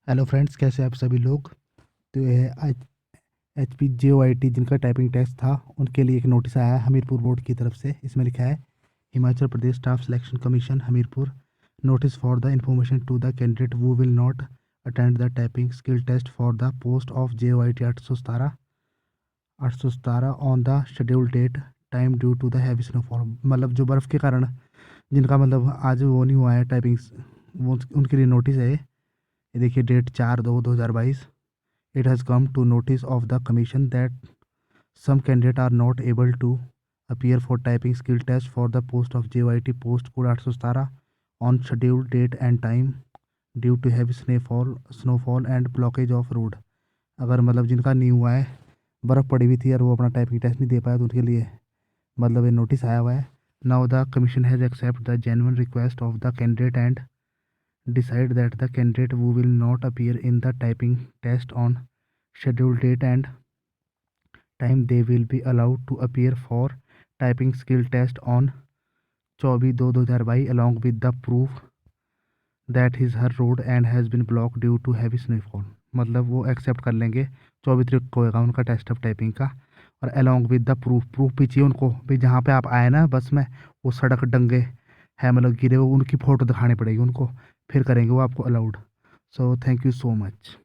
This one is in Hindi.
हेलो फ्रेंड्स, कैसे हैं आप सभी लोग। तो ये है आज HPJOIT जिनका टाइपिंग टेस्ट था उनके लिए एक नोटिस आया है हमीरपुर बोर्ड की तरफ से। इसमें लिखा है Himachal Pradesh staff selection commission Hamirpur notice for the information to the candidate who will not attend the typing skill test for the post of JOIT 817 on the schedule date time due to the heavy snowfall. मतलब जो बर्फ़ के कारण जिनका मतलब आज वो नहीं हुआ है टाइपिंग, वो उनके लिए नोटिस है। ये देखिए, date 4/2/2022। It has come to notice of the Commission that some candidates are not able to appear for typing skill test for the post of JYT post code 817 on scheduled date and time due to heavy snowfall and blockage of road। अगर मतलब जिनका नहीं हुआ है, बर्फ़ पड़ी हुई थी और वो अपना टाइपिंग टेस्ट नहीं दे पाया, तो उनके लिए मतलब ये नोटिस आया हुआ है। Now the commission has accept the genuine request of the candidate and decide that the candidate who will not appear in the typing test on scheduled date and time they will be allowed to appear for typing skill test on 24/2/2022 along with the proof that his her road and has been blocked due to heavy snowfall। मतलब वो एक्सेप्ट कर लेंगे, 24 तारीख को होगा उनका टेस्ट ऑफ टाइपिंग का। और अलॉन्ग विद द प्रूफ भी चाहिए उनको भाई, जहाँ पे आप आए ना बस में, वो सड़क डंगे है मतलब गिरे, वो उनकी फ़ोटो दिखानी पड़ेगी उनको, फिर करेंगे वो आपको allowed. So thank you so much.